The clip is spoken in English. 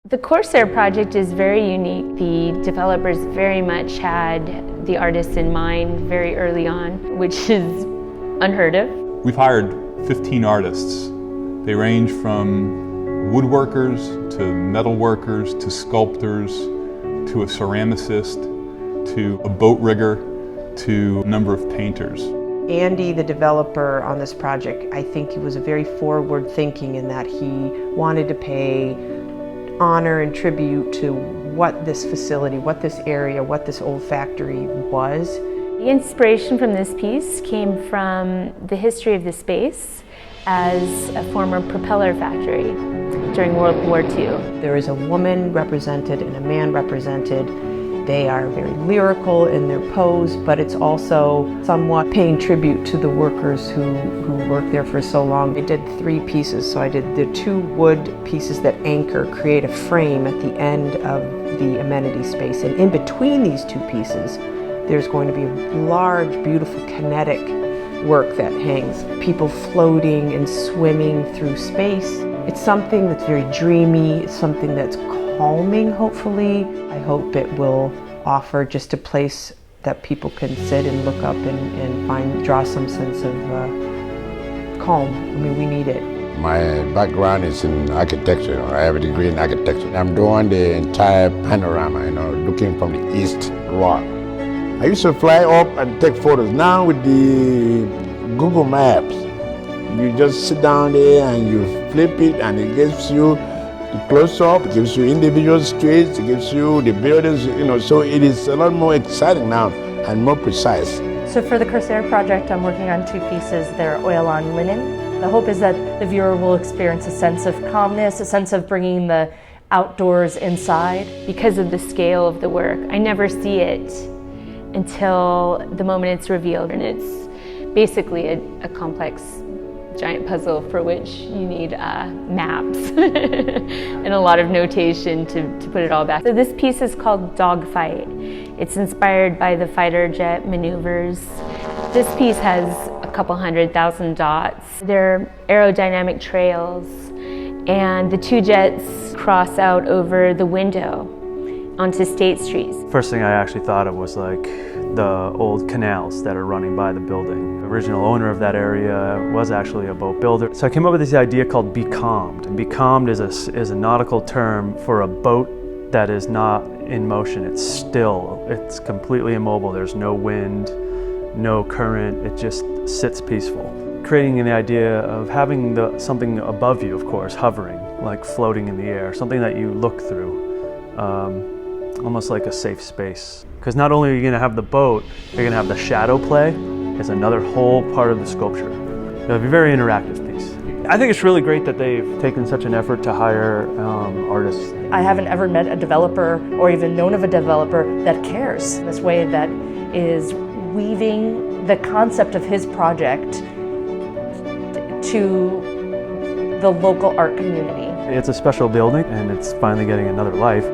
The Corsair project is very unique. The developers very much had the artists in mind very early on, which is unheard of. We've hired 15 artists. They range from woodworkers to metal workers to sculptors to a ceramicist to a boat rigger to a number of painters. Andy, the developer on this project, I think he was very forward thinking in that he wanted to pay honor and tribute to what this facility, what this area, what this old factory was. The inspiration from this piece came from the history of the space as a former propeller factory during World War II. There is a woman represented and a man represented. They are very lyrical in their pose, but it's also somewhat paying tribute to the workers who worked there for so long. I did 3 pieces, so I did the 2 wood pieces that anchor, create a frame at the end of the amenity space. And in between these 2 pieces, there's going to be a large, beautiful kinetic work that hangs. People floating and swimming through space. It's something that's very dreamy, it's something that's calming, hopefully. I hope it will offer just a place that people can sit and look up and draw some sense of calm. I mean, we need it. My background is in architecture. I have a degree in architecture. I'm doing the entire panorama, looking from the east rock. I used to fly up and take photos. Now with the Google Maps, you just sit down there and you flip it and it gives you the close-up, it gives you individual streets, it gives you the buildings, so it is a lot more exciting now and more precise. So for the Corsair project, I'm working on 2 pieces. They're oil on linen. The hope is that the viewer will experience a sense of calmness, a sense of bringing the outdoors inside. Because of the scale of the work, I never see it until the moment it's revealed, and it's basically a complex giant puzzle for which you need maps and a lot of notation to put it all back. So this piece is called Dogfight. It's inspired by the fighter jet maneuvers. This piece has a couple 100,000 dots. They're aerodynamic trails, and the 2 jets cross out over the window onto State Street. First thing I actually thought of was like the old canals that are running by the building. The original owner of that area was actually a boat builder. So I came up with this idea called becalmed. And becalmed is a nautical term for a boat that is not in motion. It's still, it's completely immobile. There's no wind, no current, it just sits peaceful. Creating the idea of having something above you, of course, hovering, like floating in the air, something that you look through. Almost like a safe space. Because not only are you going to have the boat, you're going to have the shadow play as another whole part of the sculpture. It'll be a very interactive piece. I think it's really great that they've taken such an effort to hire artists. I haven't ever met a developer or even known of a developer that cares. This way that is weaving the concept of his project to the local art community. It's a special building and it's finally getting another life.